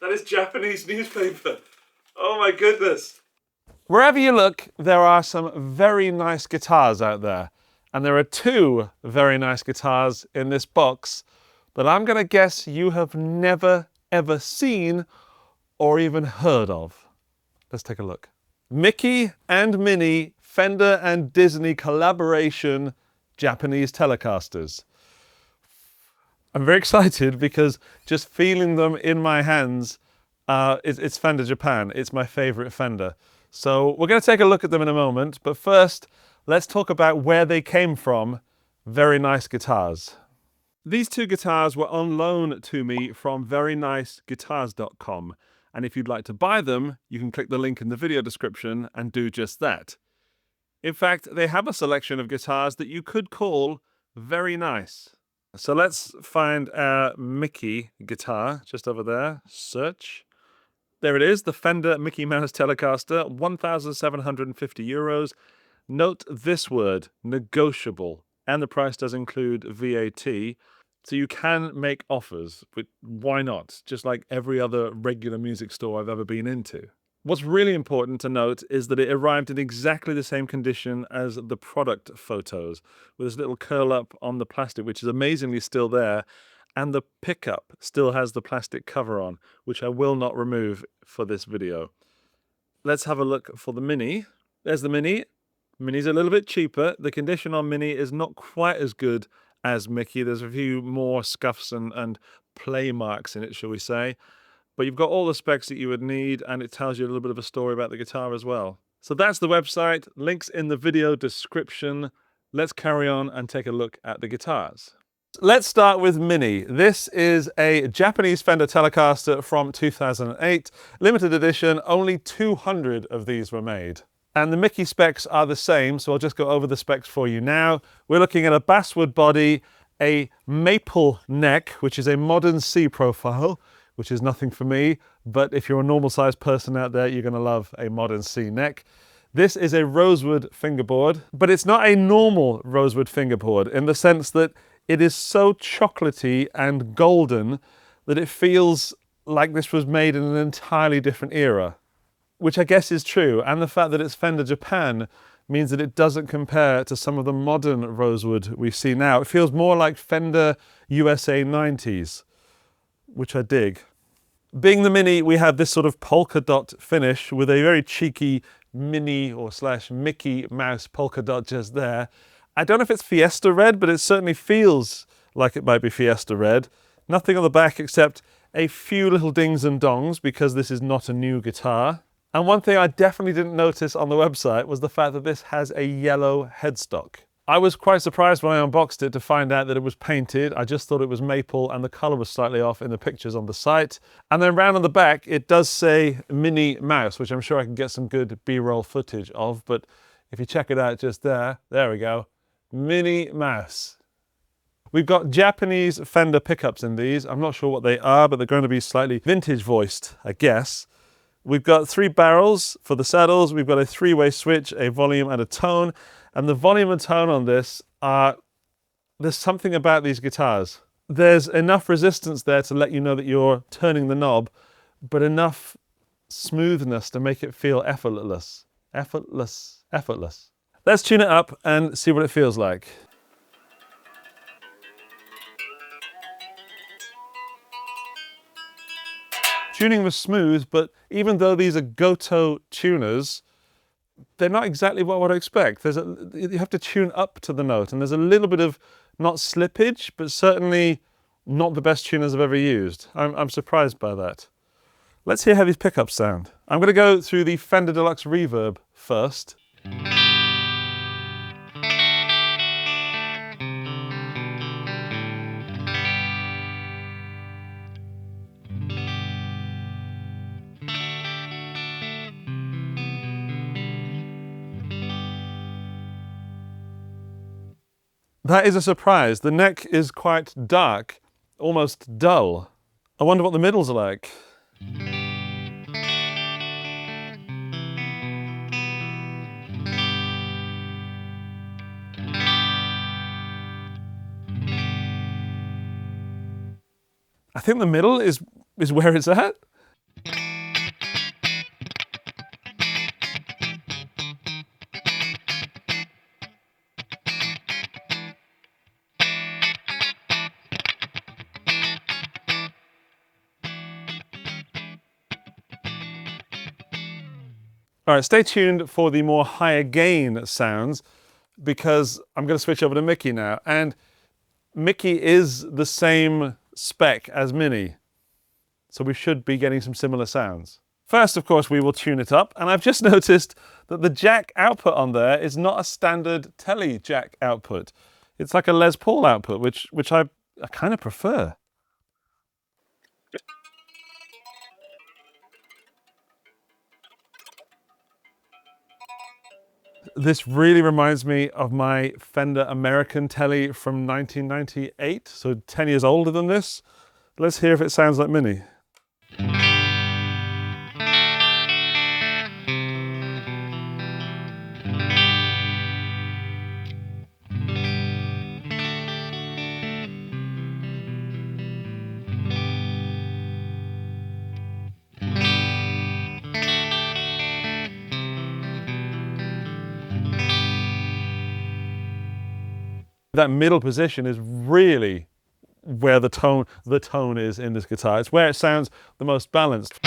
That is Japanese newspaper. Oh my goodness. Wherever you look, there are some very nice guitars out there. And there are two very nice guitars in this box that I'm going to guess you have never, ever seen or even heard of. Let's take a look. Mickey and Minnie, Fender and Disney collaboration, Japanese Telecasters. I'm very excited because just feeling them in my hands, it's Fender Japan. It's my favorite Fender. So we're going to take a look at them in a moment, but first, let's talk about where they came from. Very nice guitars. These two guitars were on loan to me from veryniceguitars.com, and if you'd like to buy them, you can click the link in the video description and do just that. In fact, they have a selection of guitars that you could call very nice. So let's find our Mickey guitar just over there. Search. There it is, the Fender Mickey Mouse Telecaster, 1,750 euros. Note this word, negotiable, and the price does include VAT. So you can make offers, but why not? Just like every other regular music store I've ever been into. What's really important to note is that it arrived in exactly the same condition as the product photos, with this little curl up on the plastic, which is amazingly still there, and the pickup still has the plastic cover on, which I will not remove for this video. Let's have a look for the Minnie. There's the Minnie. Minnie's a little bit cheaper. The condition on Minnie is not quite as good as Mickey. There's a few more scuffs and play marks in it, shall we say. But you've got all the specs that you would need, and it tells you a little bit of a story about the guitar as well. So that's the website, links in the video description. Let's carry on and take a look at the guitars. Let's start with Minnie. This is a Japanese Fender Telecaster from 2008. Limited edition, only 200 of these were made. And the Mickey specs are the same, so I'll just go over the specs for you now. We're looking at a basswood body, a maple neck, which is a modern C profile, which is nothing for me, but if you're a normal sized person out there, you're going to love a modern C neck. This is a rosewood fingerboard, but it's not a normal rosewood fingerboard in the sense that it is so chocolatey and golden that it feels like this was made in an entirely different era, which I guess is true. And the fact that it's Fender Japan means that it doesn't compare to some of the modern rosewood we see now. It feels more like Fender USA 90s, which I dig. Being the Minnie, we have this sort of polka dot finish with a very cheeky Minnie or / Mickey Mouse polka dot just there. I don't know if it's Fiesta red, but it certainly feels like it might be Fiesta red. Nothing on the back except a few little dings and dongs because this is not a new guitar. And one thing I definitely didn't notice on the website was the fact that this has a yellow headstock. I was quite surprised when I unboxed it to find out that it was painted. I just thought it was maple and the color was slightly off in the pictures on the site. And then round on the back, it does say Minnie Mouse, which I'm sure I can get some good B-roll footage of. But if you check it out just there we go. Minnie Mouse. We've got Japanese Fender pickups in these. I'm not sure what they are, but they're going to be slightly vintage voiced, I guess. We've got 3 barrels for the saddles. We've got a 3-way switch, a volume and a tone. And the volume and tone on this there's something about these guitars. There's enough resistance there to let you know that you're turning the knob, but enough smoothness to make it feel effortless. Effortless. Let's tune it up and see what it feels like. Tuning was smooth, but even though these are Goto tuners, they're not exactly what I would expect. You have to tune up to the note, and there's a little bit of, not slippage, but certainly not the best tuners I've ever used. I'm surprised by that. Let's hear how these pickups sound. I'm going to go through the Fender Deluxe Reverb first. That is a surprise. The neck is quite dark, almost dull. I wonder what the middles are like. I think the middle is where it's at. All right, stay tuned for the more higher gain sounds because I'm going to switch over to Mickey now. And Mickey is the same spec as Minnie, so we should be getting some similar sounds. First, of course, we will tune it up, and I've just noticed that the jack output on there is not a standard Tele jack output. It's like a Les Paul output, which I kind of prefer. This really reminds me of my Fender American Tele from 1998, so 10 years older than this. Let's hear if it sounds like Minnie. That middle position is really where the tone is in this guitar. It's where it sounds the most balanced.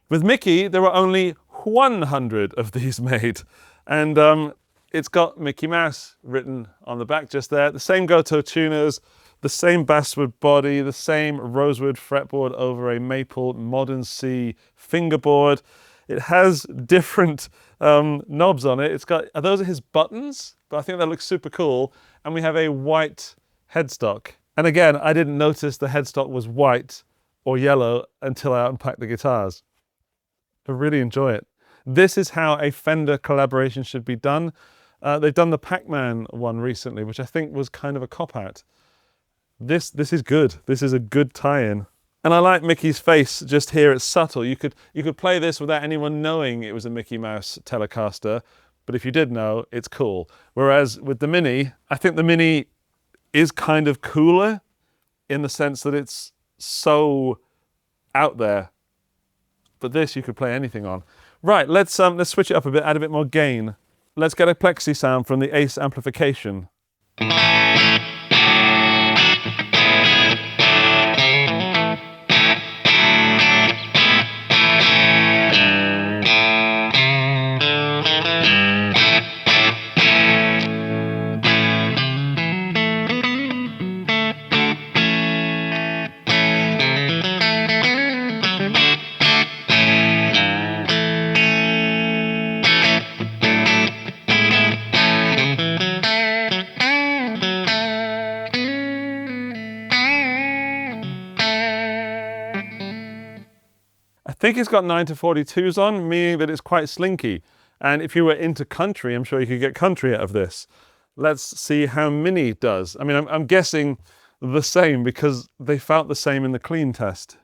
With Mickey, there were only 100 of these made, and it's got Mickey Mouse written on the back just there. The same Goto tuners, the same basswood body, the same rosewood fretboard over a maple modern C fingerboard. It has different knobs on it. Those are his buttons, but I think that looks super cool. And we have a white headstock. And again, I didn't notice the headstock was white or yellow until I unpacked the guitars. I really enjoy it. This is how a Fender collaboration should be done. They've done the Pac-Man one recently, which I think was kind of a cop-out. This is good. This is a good tie-in. And I like Mickey's face just here. It's subtle. You could play this without anyone knowing it was a Mickey Mouse Telecaster, but if you did know, it's cool. Whereas with the Minnie, I think the Minnie is kind of cooler in the sense that it's so out there. But this you could play anything on. Right, let's switch it up a bit, add a bit more gain. Let's get a Plexi sound from the Ace Amplification. I think it's got 9 to 42s on, meaning that it's quite slinky. And if you were into country, I'm sure you could get country out of this. Let's see how Minnie does. I mean, I'm guessing the same because they felt the same in the clean test.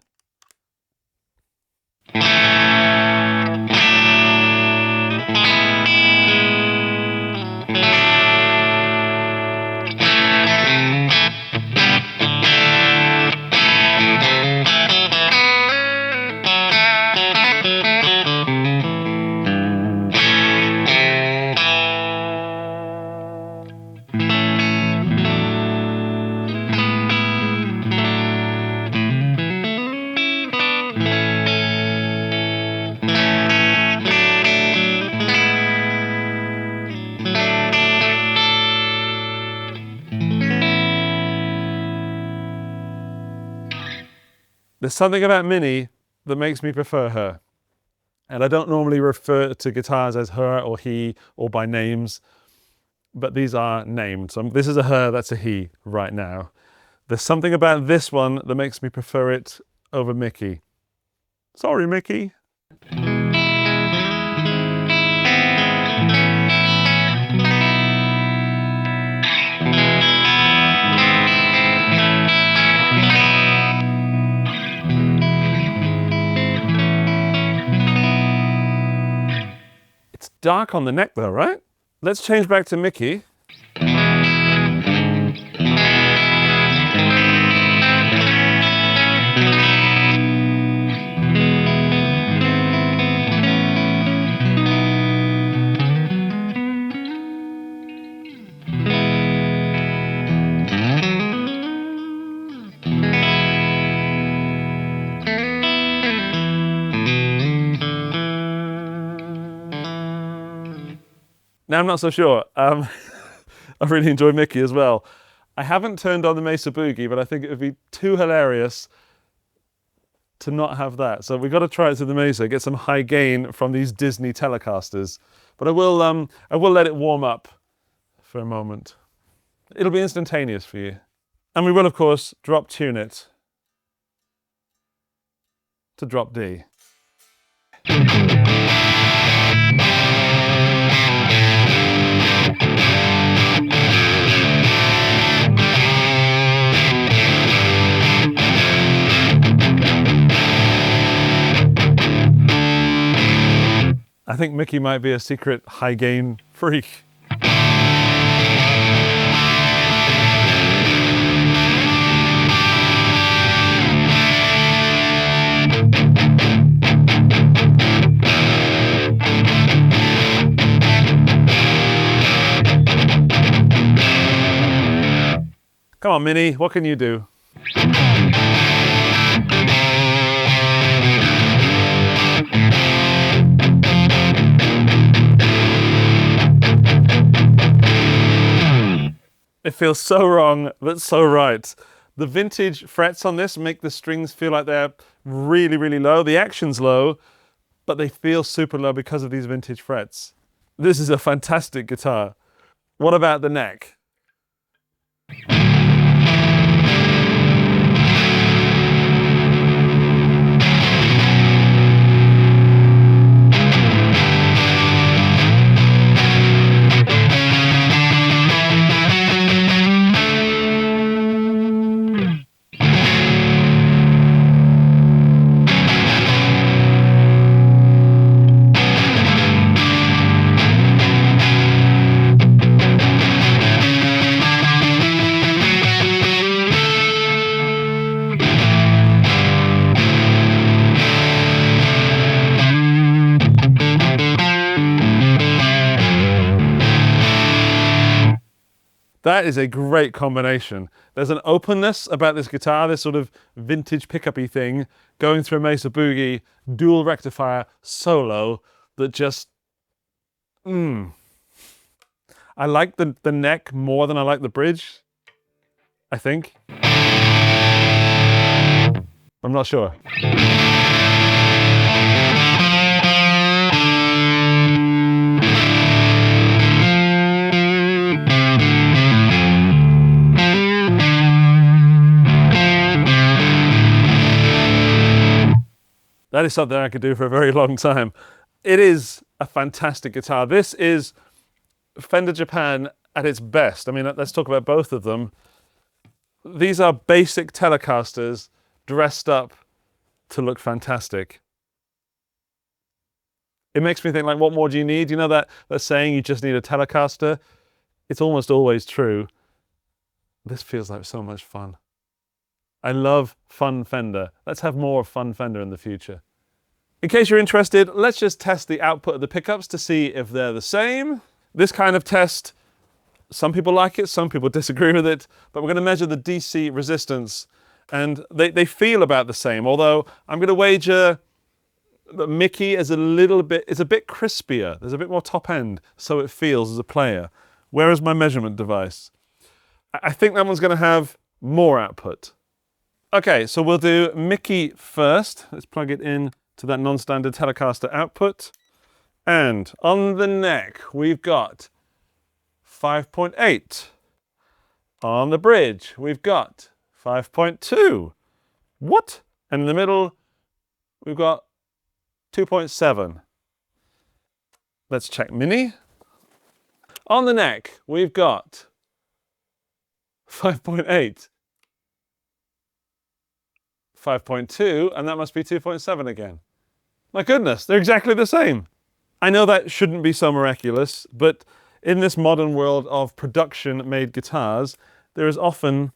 There's something about Minnie that makes me prefer her. And I don't normally refer to guitars as her or he or by names, but these are named. So this is a her, that's a he right now. There's something about this one that makes me prefer it over Mickey. Sorry, Mickey. Dark on the neck though, right? Let's change back to Mickey. Now, I'm not so sure. I really enjoy Mickey as well. I haven't turned on the Mesa Boogie, but I think it would be too hilarious to not have that. So we've got to try it to the Mesa, get some high gain from these Disney Telecasters. But I will let it warm up for a moment. It'll be instantaneous for you. And we will, of course, drop tune it to drop D. I think Mickey might be a secret high gain freak. Come on, Minnie, what can you do? It feels so wrong, but so right. The vintage frets on this make the strings feel like they're really, really low. The action's low, but they feel super low because of these vintage frets. This is a fantastic guitar. What about the neck? That is a great combination. There's an openness about this guitar, this sort of vintage pickup-y thing, going through a Mesa Boogie Dual Rectifier solo that just, I like the neck more than I like the bridge, I think. I'm not sure. That is something I could do for a very long time. It is a fantastic guitar. This is Fender Japan at its best. I mean, let's talk about both of them. These are basic Telecasters dressed up to look fantastic. It makes me think, like, what more do you need? You know that saying, you just need a Telecaster? It's almost always true. This feels like so much fun. I love fun Fender. Let's have more of fun Fender in the future. In case you're interested, let's just test the output of the pickups to see if they're the same. This kind of test, some people like it, some people disagree with it, but we're going to measure the DC resistance, and they feel about the same, although I'm going to wager that Mickey is a bit crispier. There's a bit more top end, so it feels as a player. Where is my measurement device? I think that one's going to have more output. Okay, so we'll do Mickey first. Let's plug it in to that non-standard Telecaster output. And on the neck, we've got 5.8. On the bridge, we've got 5.2. What? And in the middle, we've got 2.7. Let's check Minnie. On the neck, we've got 5.8. 5.2, and that must be 2.7 again. My goodness, they're exactly the same. I know that shouldn't be so miraculous, but in this modern world of production-made guitars, there is often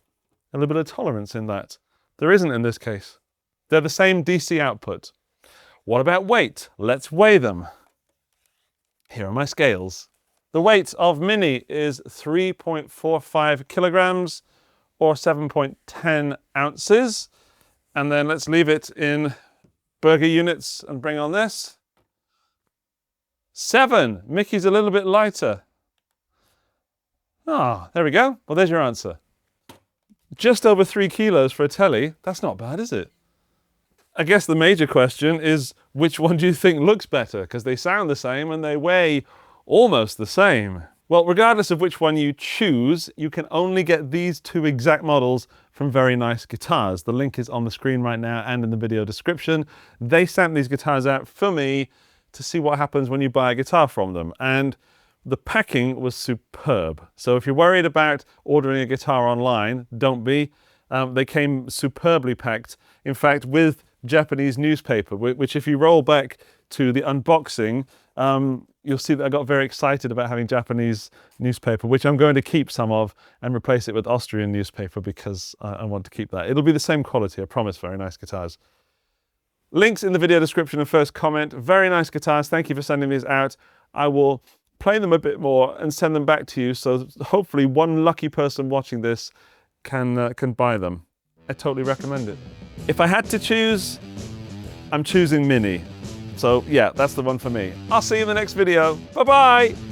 a little bit of tolerance in that. There isn't in this case. They're the same DC output. What about weight? Let's weigh them. Here are my scales. The weight of Minnie is 3.45 kilograms or 7.10 ounces. And then let's leave it in burger units and bring on this. 7. Mickey's a little bit lighter. Ah, there we go. Well, there's your answer. Just over 3 kilos for a Tele. That's not bad, is it? I guess the major question is, which one do you think looks better? Because they sound the same and they weigh almost the same. Well, regardless of which one you choose, you can only get these 2 exact models from Very Nice Guitars. The link is on the screen right now and in the video description. They sent these guitars out for me to see what happens when you buy a guitar from them. And the packing was superb. So if you're worried about ordering a guitar online, don't be. They came superbly packed. In fact, with Japanese newspaper, which if you roll back to the unboxing, you'll see that I got very excited about having Japanese newspaper, which I'm going to keep some of and replace it with Austrian newspaper because I want to keep that. It'll be the same quality, I promise. Very Nice Guitars. Links in the video description and first comment. Very Nice Guitars. Thank you for sending these out. I will play them a bit more and send them back to you, so hopefully one lucky person watching this can buy them. I totally recommend it. If I had to choose, I'm choosing Minnie. So yeah, that's the one for me. I'll see you in the next video. Bye-bye.